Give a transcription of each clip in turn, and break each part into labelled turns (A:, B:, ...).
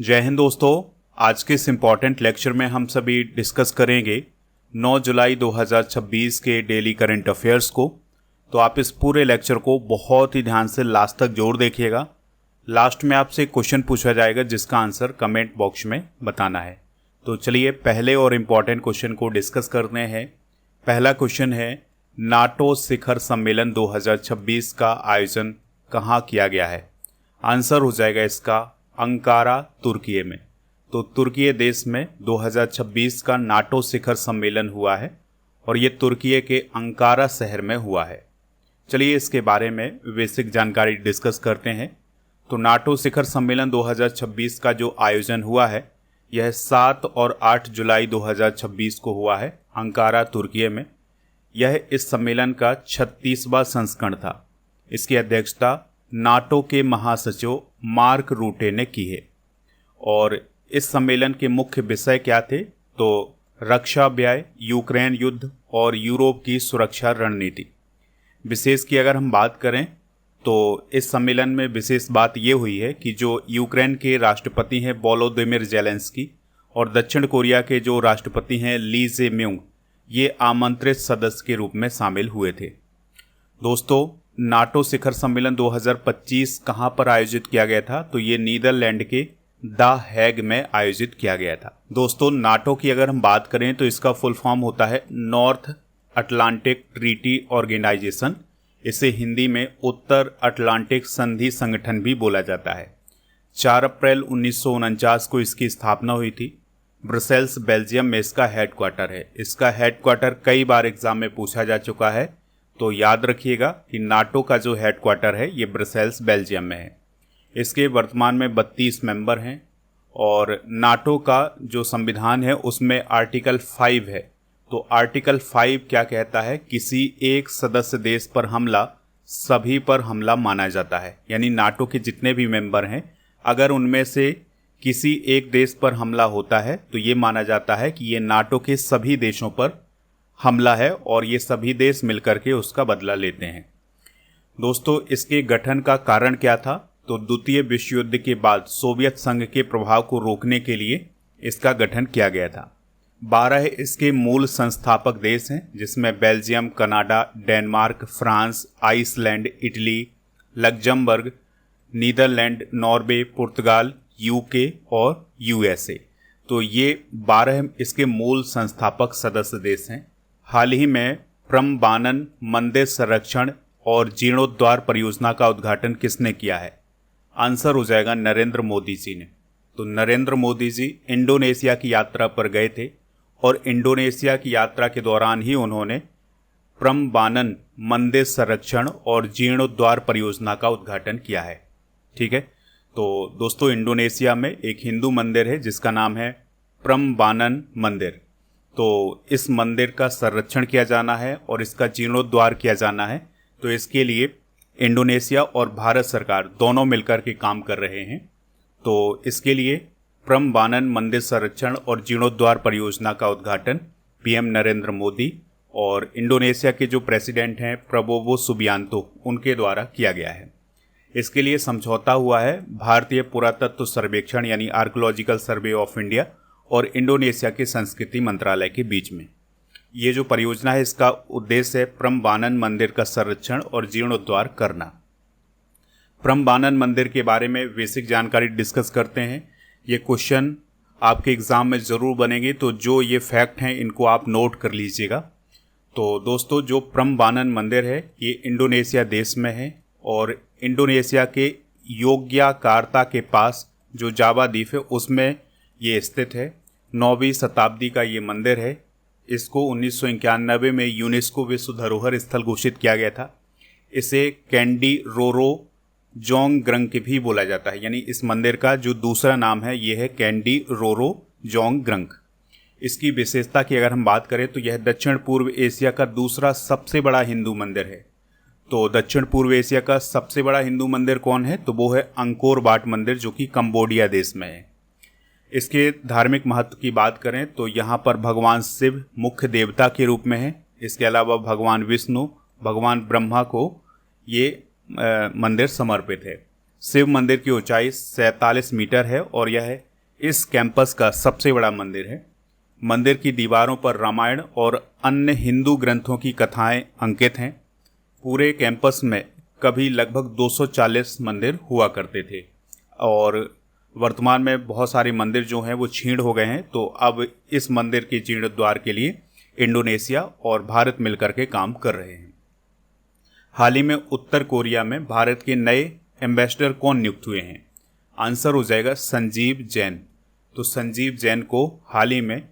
A: जय हिंद दोस्तों। आज के इस इम्पॉर्टेंट लेक्चर में हम सभी डिस्कस करेंगे 9 जुलाई 2026 के डेली करंट अफेयर्स को। तो आप इस पूरे लेक्चर को बहुत ही ध्यान से लास्ट तक जरूर देखिएगा। लास्ट में आपसे क्वेश्चन पूछा जाएगा जिसका आंसर कमेंट बॉक्स में बताना है। तो चलिए पहले और इम्पॉर्टेंट क्वेश्चन को डिस्कस करते हैं। पहला क्वेश्चन है, नाटो शिखर सम्मेलन 2026 का आयोजन कहाँ किया गया है? आंसर हो जाएगा इसका अंकारा, तुर्की में। तो तुर्की देश में 2026 का नाटो शिखर सम्मेलन हुआ है और ये तुर्की के अंकारा शहर में हुआ है। चलिए इसके बारे में बेसिक जानकारी डिस्कस करते हैं। तो नाटो शिखर सम्मेलन 2026 का जो आयोजन हुआ है यह 7 और 8 जुलाई 2026 को हुआ है अंकारा, तुर्की में। यह इस सम्मेलन का 36वां संस्करण था। इसकी अध्यक्षता नाटो के महासचिव मार्क रूटे ने की है। और इस सम्मेलन के मुख्य विषय क्या थे? तो रक्षा व्यय, यूक्रेन युद्ध और यूरोप की सुरक्षा रणनीति। विशेष की अगर हम बात करें तो इस सम्मेलन में विशेष बात ये हुई है कि जो यूक्रेन के राष्ट्रपति हैं वोलोदिमिर ज़ेलेंस्की और दक्षिण कोरिया के जो राष्ट्रपति हैं ली जे-म्यूंग, ये आमंत्रित सदस्य के रूप में शामिल हुए थे। दोस्तों, नाटो शिखर सम्मेलन 2025 कहाँ पर आयोजित किया गया था? तो ये नीदरलैंड के द हैग में आयोजित किया गया था। दोस्तों, नाटो की अगर हम बात करें तो इसका फुल फॉर्म होता है नॉर्थ अटलांटिक ट्रीटी ऑर्गेनाइजेशन। इसे हिंदी में उत्तर अटलांटिक संधि संगठन भी बोला जाता है। 4 अप्रैल 1949 को इसकी स्थापना हुई थी। ब्रसेल्स, बेल्जियम में इसका हेडक्वार्टर है। इसका हेडक्वार्टर कई बार एग्जाम में पूछा जा चुका है, तो याद रखिएगा कि नाटो का जो हेडक्वार्टर है ये ब्रसेल्स, बेल्जियम में है। इसके वर्तमान में 32 मेंबर हैं और नाटो का जो संविधान है उसमें आर्टिकल 5 है। तो आर्टिकल 5 क्या कहता है? किसी एक सदस्य देश पर हमला सभी पर हमला माना जाता है। यानी नाटो के जितने भी मेंबर हैं, अगर उनमें से किसी एक देश पर हमला होता है तो ये माना जाता है कि ये नाटो के सभी देशों पर हमला है और ये सभी देश मिलकर के उसका बदला लेते हैं। दोस्तों, इसके गठन का कारण क्या था? तो द्वितीय विश्व युद्ध के बाद सोवियत संघ के प्रभाव को रोकने के लिए इसका गठन किया गया था। 12 इसके मूल संस्थापक देश हैं जिसमें Belgium, Canada, Denmark, France, Iceland, Italy, Luxembourg, Netherland, Norway, पुर्तगाल, यूके और यूएसए। तो ये 12 इसके मूल संस्थापक सदस्य देश हैं। हाल ही में प्रम्बानन मंदिर संरक्षण और जीर्णोद्धार परियोजना का उद्घाटन किसने किया है? आंसर हो जाएगा नरेंद्र मोदी जी ने। तो नरेंद्र मोदी जी इंडोनेशिया की यात्रा पर गए थे और इंडोनेशिया की यात्रा के दौरान ही उन्होंने प्रम्बानन मंदिर संरक्षण और जीर्णोद्धार परियोजना का उद्घाटन किया है। ठीक है। तो दोस्तों, इंडोनेशिया में एक हिंदू मंदिर है जिसका नाम है प्रम्बानन मंदिर। तो इस मंदिर का संरक्षण किया जाना है और इसका जीर्णोद्धार किया जाना है। तो इसके लिए इंडोनेशिया और भारत सरकार दोनों मिलकर के काम कर रहे हैं। तो इसके लिए प्रम्बानन मंदिर संरक्षण और जीर्णोद्धार परियोजना का उद्घाटन पीएम नरेंद्र मोदी और इंडोनेशिया के जो प्रेसिडेंट हैं प्रबोवो सुबियांतो, उनके द्वारा किया गया है। इसके लिए समझौता हुआ है भारतीय पुरातत्व सर्वेक्षण यानी आर्कियोलॉजिकल सर्वे ऑफ इंडिया और इंडोनेशिया के संस्कृति मंत्रालय के बीच में। ये जो परियोजना है इसका उद्देश्य है प्रम्बानन मंदिर का संरक्षण और जीर्णोद्धार करना। प्रम्बानन मंदिर के बारे में बेसिक जानकारी डिस्कस करते हैं। ये क्वेश्चन आपके एग्जाम में ज़रूर बनेंगे, तो जो ये फैक्ट हैं इनको आप नोट कर लीजिएगा। तो दोस्तों, जो प्रम्बानन मंदिर है ये इंडोनेशिया देश में है और इंडोनेशिया के योग्याकार्ता के पास जो जावा द्वीप है उसमें ये स्थित है। 9वीं शताब्दी का ये मंदिर है। इसको 1991 में यूनेस्को विश्व धरोहर स्थल घोषित किया गया था। इसे कैंडी रोरो जोंगग्रंग भी बोला जाता है। यानी इस मंदिर का जो दूसरा नाम है ये है कैंडी रोरो जोंगग्रंग। इसकी विशेषता की अगर हम बात करें तो यह दक्षिण पूर्व एशिया का दूसरा सबसे बड़ा हिंदू मंदिर है। तो दक्षिण पूर्व एशिया का सबसे बड़ा हिंदू मंदिर कौन है? तो वो है अंकोर वाट मंदिर, जो कि कंबोडिया देश में है। इसके धार्मिक महत्व की बात करें तो यहाँ पर भगवान शिव मुख्य देवता के रूप में है। इसके अलावा भगवान विष्णु, भगवान ब्रह्मा को ये मंदिर समर्पित है। शिव मंदिर की ऊंचाई 47 मीटर है और यह इस कैंपस का सबसे बड़ा मंदिर है। मंदिर की दीवारों पर रामायण और अन्य हिंदू ग्रंथों की कथाएं अंकित हैं। पूरे कैंपस में कभी लगभग 240 मंदिर हुआ करते थे और वर्तमान में बहुत सारे मंदिर जो हैं वो छीण हो गए हैं। तो अब इस मंदिर के जीर्णोद्धार के लिए इंडोनेशिया और भारत मिलकर के काम कर रहे हैं। हाल ही में उत्तर कोरिया में भारत के नए एम्बेसडर कौन नियुक्त हुए हैं? आंसर हो जाएगा संजीव जैन। तो संजीव जैन को हाल ही में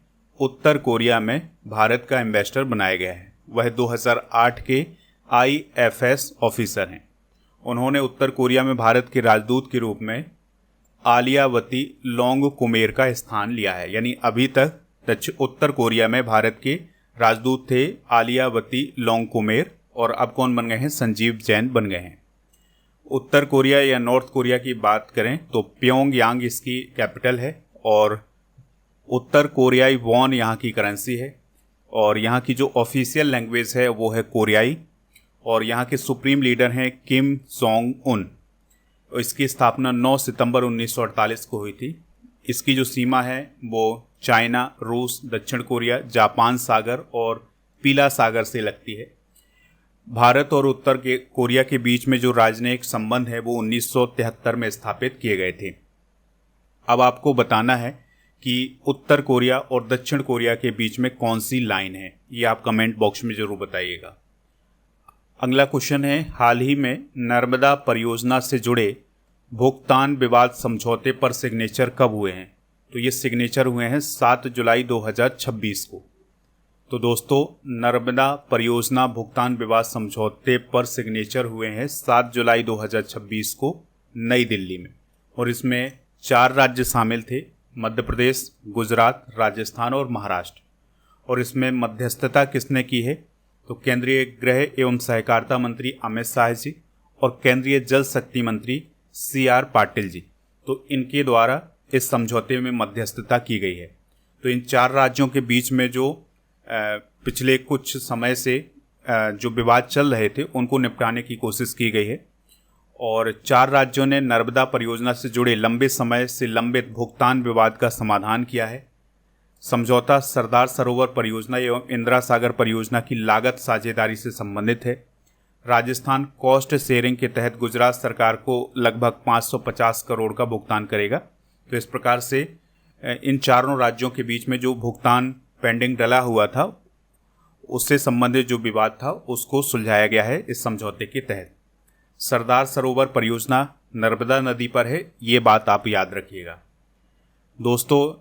A: उत्तर कोरिया में भारत का एम्बेसडर बनाया गया है। वह 2008 के IFS ऑफिसर हैं। उन्होंने उत्तर कोरिया में भारत के राजदूत के रूप में आलियावती लोंगकुमेर का स्थान लिया है। यानी अभी तक उत्तर कोरिया में भारत के राजदूत थे आलियावती लोंगकुमेर, और अब कौन बन गए हैं? संजीव जैन बन गए हैं। उत्तर कोरिया या नॉर्थ कोरिया की बात करें तो प्योंगयांग इसकी कैपिटल है और उत्तर कोरियाई वॉन यहाँ की करेंसी है और यहाँ की जो ऑफिशियल लैंग्वेज है वो है कोरियाई, और यहाँ के सुप्रीम लीडर हैं किम जोंग उन। इसकी स्थापना 9 सितंबर 1948 को हुई थी। इसकी जो सीमा है वो चाइना, रूस, दक्षिण कोरिया, जापान सागर और पीला सागर से लगती है। भारत और उत्तर के कोरिया के बीच में जो राजनयिक संबंध है वो 1973 में स्थापित किए गए थे। अब आपको बताना है कि उत्तर कोरिया और दक्षिण कोरिया के बीच में कौन सी लाइन है, ये आप कमेंट बॉक्स में ज़रूर बताइएगा। अगला क्वेश्चन है, हाल ही में नर्मदा परियोजना से जुड़े भुगतान विवाद समझौते पर सिग्नेचर कब हुए हैं? तो ये सिग्नेचर हुए हैं 7 जुलाई 2026 को। तो दोस्तों, नर्मदा परियोजना भुगतान विवाद समझौते पर सिग्नेचर हुए हैं 7 जुलाई 2026 को नई दिल्ली में, और इसमें 4 राज्य शामिल थे, मध्य प्रदेश, गुजरात, राजस्थान और महाराष्ट्र। और इसमें मध्यस्थता किसने की है? तो केंद्रीय गृह एवं सहकारिता मंत्री अमित शाह जी और केंद्रीय जल शक्ति मंत्री CR पाटिल जी, तो इनके द्वारा इस समझौते में मध्यस्थता की गई है। तो इन 4 राज्यों के बीच में जो पिछले कुछ समय से जो विवाद चल रहे थे उनको निपटाने की कोशिश की गई है, और 4 राज्यों ने नर्मदा परियोजना से जुड़े लंबे समय से लंबित भुगतान विवाद का समाधान किया है। समझौता सरदार सरोवर परियोजना एवं इंदिरा सागर परियोजना की लागत साझेदारी से संबंधित है। राजस्थान कॉस्ट शेयरिंग के तहत गुजरात सरकार को लगभग 550 करोड़ का भुगतान करेगा। तो इस प्रकार से इन चारों राज्यों के बीच में जो भुगतान पेंडिंग डला हुआ था उससे संबंधित जो विवाद था उसको सुलझाया गया है इस समझौते के तहत। सरदार सरोवर परियोजना नर्मदा नदी पर है, ये बात आप याद रखिएगा। दोस्तों,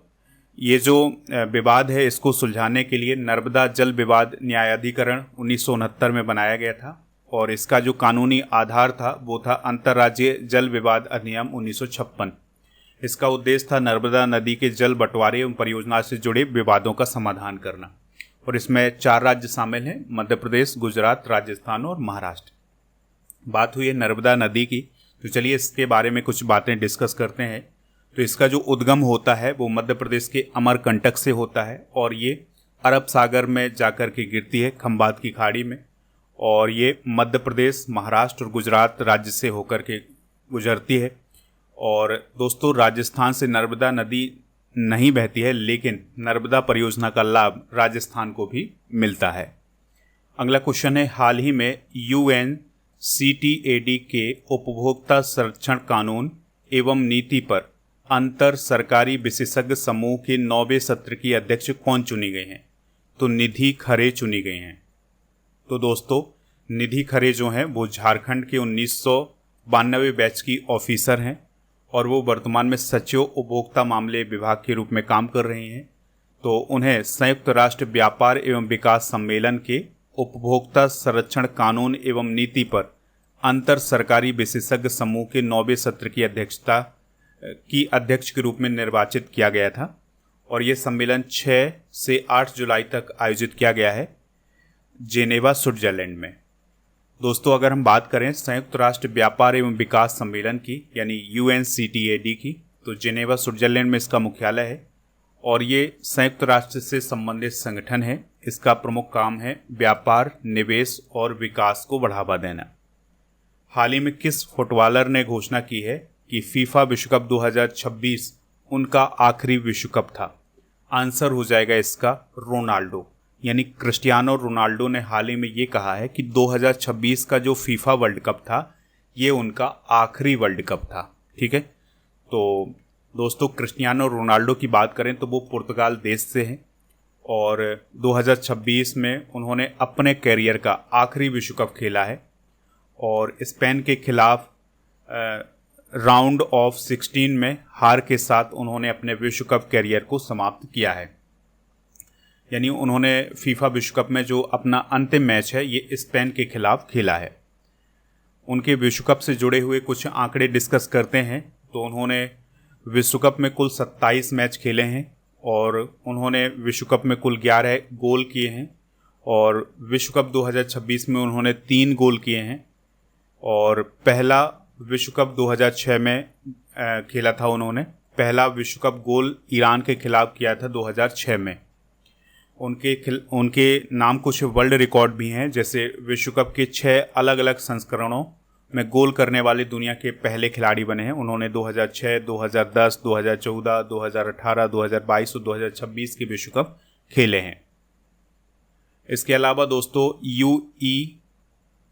A: ये जो विवाद है इसको सुलझाने के लिए नर्मदा जल विवाद न्यायाधिकरण 1969 में बनाया गया था, और इसका जो कानूनी आधार था वो था अंतर्राज्यीय जल विवाद अधिनियम 1956। इसका उद्देश्य था नर्मदा नदी के जल बंटवारे एवं परियोजना से जुड़े विवादों का समाधान करना, और इसमें 4 राज्य शामिल हैं, मध्य प्रदेश, गुजरात, राजस्थान और महाराष्ट्र। बात हुई है नर्मदा नदी की, तो चलिए इसके बारे में कुछ बातें डिस्कस करते हैं। तो इसका जो उद्गम होता है वो मध्य प्रदेश के अमरकंटक से होता है, और ये अरब सागर में जाकर के गिरती है खंबात की खाड़ी में, और ये मध्य प्रदेश, महाराष्ट्र और गुजरात राज्य से होकर के गुजरती है। और दोस्तों, राजस्थान से नर्मदा नदी नहीं बहती है, लेकिन नर्मदा परियोजना का लाभ राजस्थान को भी मिलता है। अगला क्वेश्चन है, हाल ही में UNCTAD के उपभोक्ता संरक्षण कानून एवं नीति पर अंतर सरकारी विशेषज्ञ समूह के 9वें सत्र की अध्यक्ष कौन चुनी गई हैं? तो निधि खरे चुनी गई हैं। तो दोस्तों, निधि खरे जो हैं वो झारखंड के 1992 बैच की ऑफिसर हैं, और वो वर्तमान में सचिव उपभोक्ता मामले विभाग के रूप में काम कर रही हैं। तो उन्हें संयुक्त राष्ट्र व्यापार एवं विकास सम्मेलन के उपभोक्ता संरक्षण कानून एवं नीति पर अंतर सरकारी विशेषज्ञ समूह के 9वें सत्र की अध्यक्ष के रूप में निर्वाचित किया गया था, और ये सम्मेलन 6 से 8 जुलाई तक आयोजित किया गया है जेनेवा, स्विट्जरलैंड में। दोस्तों, अगर हम बात करें संयुक्त राष्ट्र व्यापार एवं विकास सम्मेलन की यानी UNCTAD की, तो जेनेवा, स्विट्जरलैंड में इसका मुख्यालय है, और ये संयुक्त राष्ट्र से संबंधित संगठन है। इसका प्रमुख काम है व्यापार, निवेश और विकास को बढ़ावा देना। हाल ही में किस फुटबॉलर ने घोषणा की है कि फीफा विश्व कप 2026 उनका आखिरी विश्व कप था? आंसर हो जाएगा इसका रोनाल्डो, यानी क्रिस्टियानो रोनाल्डो ने हाल ही में ये कहा है कि 2026 का जो फीफा वर्ल्ड कप था ये उनका आखिरी वर्ल्ड कप था। ठीक है, तो दोस्तों क्रिस्टियानो रोनाल्डो की बात करें तो वो पुर्तगाल देश से हैं और 2026 में उन्होंने अपने कैरियर का आखिरी विश्व कप खेला है और स्पेन के खिलाफ राउंड ऑफ 16 में हार के साथ उन्होंने अपने विश्व कप कैरियर को समाप्त किया है। यानी उन्होंने फीफा विश्व कप में जो अपना अंतिम मैच है ये स्पेन के खिलाफ खेला है। उनके विश्व कप से जुड़े हुए कुछ आंकड़े डिस्कस करते हैं। तो उन्होंने विश्व कप में कुल 27 मैच खेले हैं और उन्होंने विश्व कप में कुल 11 गोल किए हैं और विश्व कप 2026 में उन्होंने 3 गोल किए हैं और पहला विश्व कप 2006 में खेला था उन्होंने। पहला विश्व कप गोल ईरान के खिलाफ किया था 2006 में। उनके नाम कुछ वर्ल्ड रिकॉर्ड भी हैं, जैसे विश्व कप के 6 अलग अलग संस्करणों में गोल करने वाले दुनिया के पहले खिलाड़ी बने हैं। उन्होंने 2006, 2010, 2014, 2018, 2022 और 2026 के विश्व कप खेले हैं। इसके अलावा दोस्तों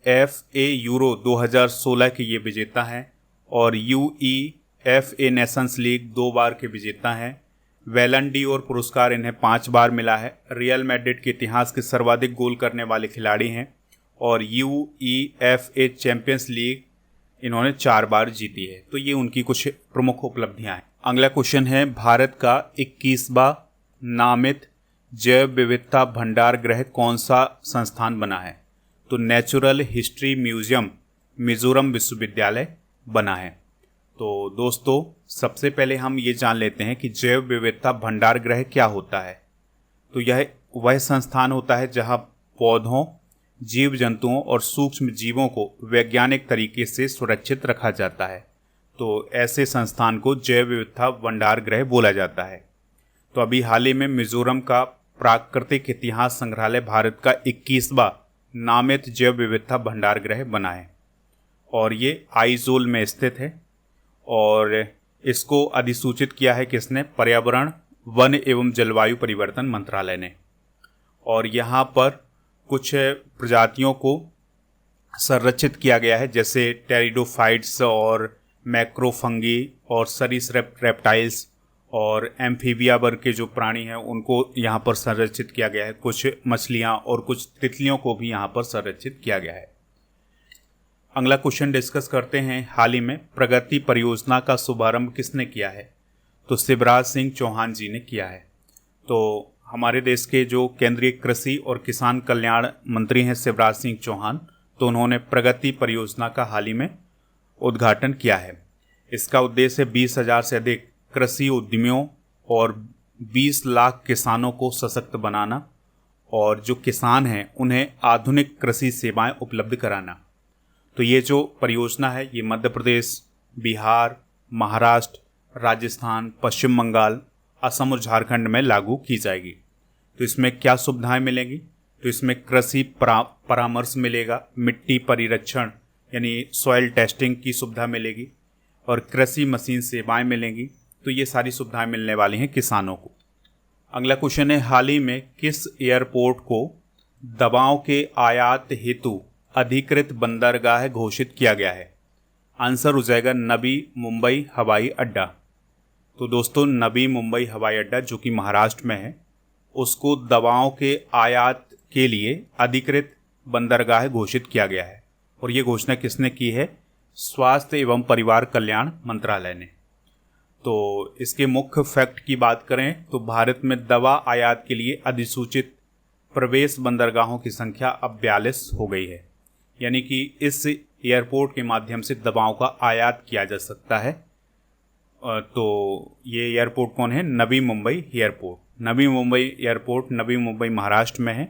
A: UEFA यूरो 2016 के ये विजेता हैं और UEFA नेशंस लीग 2 बार के विजेता हैं। बैलन डी'ओर पुरस्कार इन्हें 5 बार मिला है। रियल मैड्रिड के इतिहास के सर्वाधिक गोल करने वाले खिलाड़ी हैं और UEFA चैंपियंस लीग इन्होंने 4 बार जीती है। तो ये उनकी कुछ प्रमुख उपलब्धियां हैं। अगला क्वेश्चन है, भारत का 21वां नामित जैव विविधता भंडार गृह कौन सा संस्थान बना है? तो नेचुरल हिस्ट्री म्यूजियम मिजोरम विश्वविद्यालय बना है। तो दोस्तों सबसे पहले हम ये जान लेते हैं कि जैव विविधता भंडार गृह क्या होता है। तो यह वह संस्थान होता है जहां पौधों, जीव जंतुओं और सूक्ष्म जीवों को वैज्ञानिक तरीके से सुरक्षित रखा जाता है। तो ऐसे संस्थान को जैव विविधता भंडार गृह बोला जाता है। तो अभी हाल ही में मिजोरम का प्राकृतिक इतिहास संग्रहालय भारत का 21वां नामित जैव विविधता भंडार गृह बना है और ये आइजोल में स्थित है और इसको अधिसूचित किया है किसने? पर्यावरण, वन एवं जलवायु परिवर्तन मंत्रालय ने। और यहाँ पर कुछ प्रजातियों को संरक्षित किया गया है, जैसे टेरिडोफाइट्स और मैक्रोफंगी और सरीसृप रेप्टाइल्स और एम्फीबिया वर्ग के जो प्राणी हैं उनको यहाँ पर संरक्षित किया गया है। कुछ मछलियाँ और कुछ तितलियों को भी यहाँ पर संरक्षित किया गया है। अगला क्वेश्चन डिस्कस करते हैं, हाल ही में प्रगति परियोजना का शुभारंभ किसने किया है? तो शिवराज सिंह चौहान जी ने किया है। तो हमारे देश के जो केंद्रीय कृषि और किसान कल्याण मंत्री हैं शिवराज सिंह चौहान, तो उन्होंने प्रगति परियोजना का हाल ही में उद्घाटन किया है। इसका उद्देश्य 20,000 से अधिक कृषि उद्यमियों और 20 लाख किसानों को सशक्त बनाना और जो किसान हैं उन्हें आधुनिक कृषि सेवाएं उपलब्ध कराना। तो ये जो परियोजना है ये मध्य प्रदेश, बिहार, महाराष्ट्र, राजस्थान, पश्चिम बंगाल, असम और झारखंड में लागू की जाएगी। तो इसमें क्या सुविधाएं मिलेंगी? तो इसमें कृषि परामर्श मिलेगा, मिट्टी परिरक्षण यानी सॉइल टेस्टिंग की सुविधा मिलेगी और कृषि मशीन सेवाएं मिलेंगी। तो ये सारी सुविधाएं मिलने वाली हैं किसानों को। अगला क्वेश्चन है, हाल ही में किस एयरपोर्ट को दवाओं के आयात हेतु अधिकृत बंदरगाह घोषित किया गया है? आंसर हो जाएगा नवी मुंबई हवाई अड्डा। तो दोस्तों नवी मुंबई हवाई अड्डा जो कि महाराष्ट्र में है, उसको दवाओं के आयात के लिए अधिकृत बंदरगाह घोषित किया गया है और ये घोषणा किसने की है? स्वास्थ्य एवं परिवार कल्याण मंत्रालय ने। तो इसके मुख्य फैक्ट की बात करें तो भारत में दवा आयात के लिए अधिसूचित प्रवेश बंदरगाहों की संख्या अब 42 हो गई है। यानी कि इस एयरपोर्ट के माध्यम से दवाओं का आयात किया जा सकता है। तो ये एयरपोर्ट कौन है? नवी मुंबई एयरपोर्ट। नवी मुंबई एयरपोर्ट नवी मुंबई महाराष्ट्र में है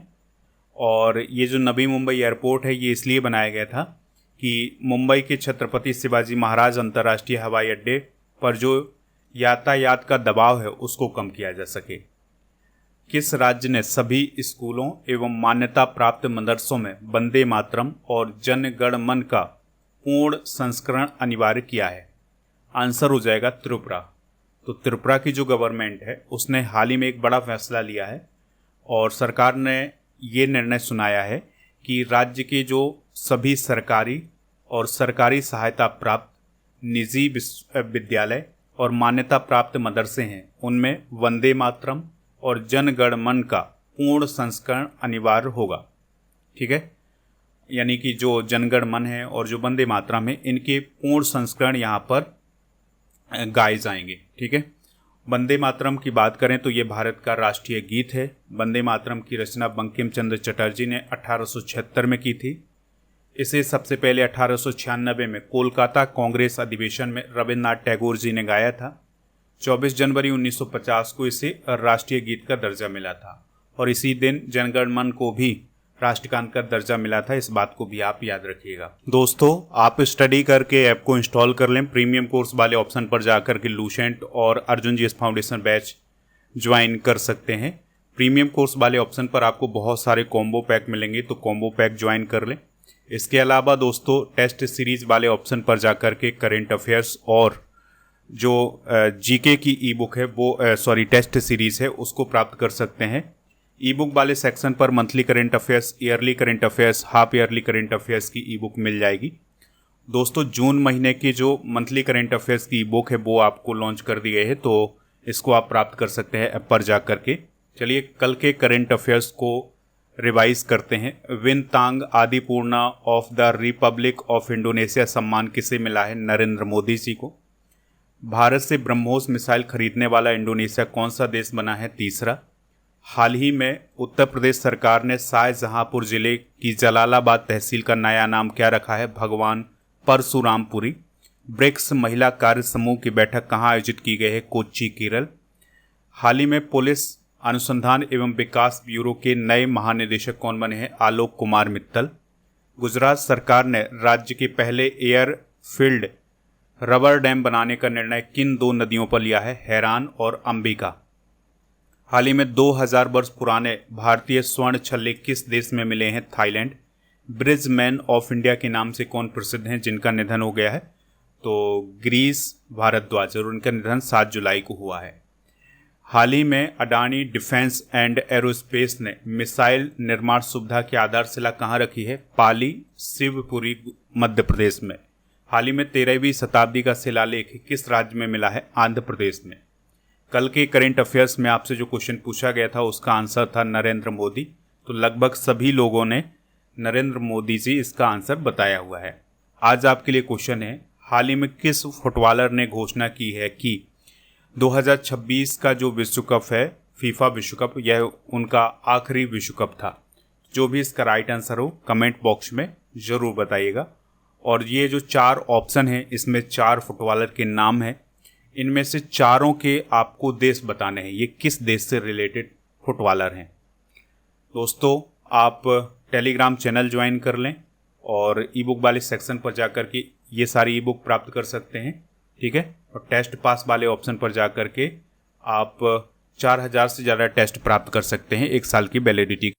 A: और ये जो नवी मुंबई एयरपोर्ट है ये इसलिए बनाया गया था कि मुंबई के छत्रपति शिवाजी महाराज अंतर्राष्ट्रीय हवाई अड्डे पर जो यातायात का दबाव है उसको कम किया जा सके। किस राज्य ने सभी स्कूलों एवं मान्यता प्राप्त मदरसों में वंदे मातरम और जन गण मन का पूर्ण संस्करण अनिवार्य किया है? आंसर हो जाएगा त्रिपुरा। तो त्रिपुरा की जो गवर्नमेंट है उसने हाल ही में एक बड़ा फैसला लिया है और सरकार ने ये निर्णय सुनाया है कि राज्य के जो सभी सरकारी और सरकारी सहायता प्राप्त निजी विद्यालय और मान्यता प्राप्त मदरसे हैं, उनमें वंदे मातरम और जन गण मन का पूर्ण संस्करण अनिवार्य होगा। ठीक है, यानी कि जो जनगण मन है और जो वंदे मातरम है, इनके पूर्ण संस्करण यहाँ पर गाए जाएंगे। ठीक है, वंदे मातरम की बात करें तो ये भारत का राष्ट्रीय गीत है। वंदे मातरम की रचना बंकिम चंद्र चटर्जी ने 1876 में की थी। इसे सबसे पहले 1896 में कोलकाता कांग्रेस अधिवेशन में रविन्द्रनाथ टैगोर जी ने गाया था। 24 जनवरी 1950 को इसे राष्ट्रीय गीत का दर्जा मिला था और इसी दिन जनगण मन को भी राष्ट्रगान का दर्जा मिला था। इस बात को भी आप याद रखिएगा। दोस्तों, आप स्टडी करके ऐप को इंस्टॉल कर लें। प्रीमियम कोर्स वाले ऑप्शन पर जाकर के लूसेंट और Arjun GS foundation batch join कर सकते हैं। प्रीमियम कोर्स वाले ऑप्शन पर आपको बहुत सारे कॉम्बो पैक मिलेंगे, तो कॉम्बो पैक ज्वाइन कर लें। इसके अलावा दोस्तों, टेस्ट सीरीज वाले ऑप्शन पर जाकर के करेंट अफेयर्स और जो जीके की ई बुक है वो टेस्ट सीरीज है उसको प्राप्त कर सकते हैं। ई बुक वाले सेक्शन पर monthly current affairs, yearly current affairs, half yearly current affairs की ई बुक मिल जाएगी। दोस्तों, जून महीने की जो मंथली करेंट अफेयर्स की ई बुक है वो आपको लॉन्च कर दी गई है, तो इसको आप प्राप्त कर सकते हैं ऐप पर जा करके। चलिए कल के करेंट अफेयर्स को रिवाइज करते हैं। Bintang Adipurna of the Republic of Indonesia सम्मान किसे मिला है? नरेंद्र मोदी जी को। भारत से ब्रह्मोस मिसाइल खरीदने वाला इंडोनेशिया कौन सा देश बना है? तीसरा। हाल ही में उत्तर प्रदेश सरकार ने शाहजहांपुर जिले की जलालाबाद तहसील का नया नाम क्या रखा है? भगवान परशुरामपुरी। ब्रिक्स महिला कार्य समूह की बैठक कहाँ आयोजित की गई है? कोच्चि, केरल। हाल ही में पुलिस अनुसंधान एवं विकास ब्यूरो के नए महानिदेशक कौन बने हैं? आलोक कुमार मित्तल। गुजरात सरकार ने राज्य के पहले एयरफील्ड रबर डैम बनाने का निर्णय किन दो नदियों पर लिया है? हैरान और अंबिका। हाल ही में 2000 वर्ष पुराने भारतीय स्वर्ण छल्ले किस देश में मिले हैं? थाईलैंड। ब्रिजमैन ऑफ इंडिया के नाम से कौन प्रसिद्ध हैं जिनका निधन हो गया है? तो गिरीश भारद्वाज, और उनका निधन 7 जुलाई को हुआ है। हाल ही में अडानी डिफेंस एंड एरोस्पेस ने मिसाइल निर्माण सुविधा की आधारशिला कहाँ रखी है? पाली, शिवपुरी, मध्य प्रदेश में। हाल ही में 13वीं शताब्दी का शिलालेख किस राज्य में मिला है? आंध्र प्रदेश में। कल के करेंट अफेयर्स में आपसे जो क्वेश्चन पूछा गया था उसका आंसर था नरेंद्र मोदी, तो लगभग सभी लोगों ने नरेंद्र मोदी जी इसका आंसर बताया हुआ है। आज आपके लिए क्वेश्चन है, हाल ही में किस फुटबॉलर ने घोषणा की है कि 2026 का जो विश्व कप है, फीफा विश्व कप, यह उनका आखिरी विश्व कप था? जो भी इसका राइट आंसर हो कमेंट बॉक्स में ज़रूर बताइएगा। और ये जो 4 ऑप्शन हैं इसमें 4 फुटबॉलर के नाम हैं, इनमें से चारों के आपको देश बताने हैं, ये किस देश से रिलेटेड फुटबॉलर हैं। दोस्तों, आप टेलीग्राम चैनल ज्वाइन कर लें और ई बुक वाले सेक्शन पर जाकर के ये सारी ई बुक प्राप्त कर सकते हैं। ठीक है, और टेस्ट पास वाले ऑप्शन पर जाकर के आप 4000 से ज़्यादा टेस्ट प्राप्त कर सकते हैं 1 साल की वैलिडिटी।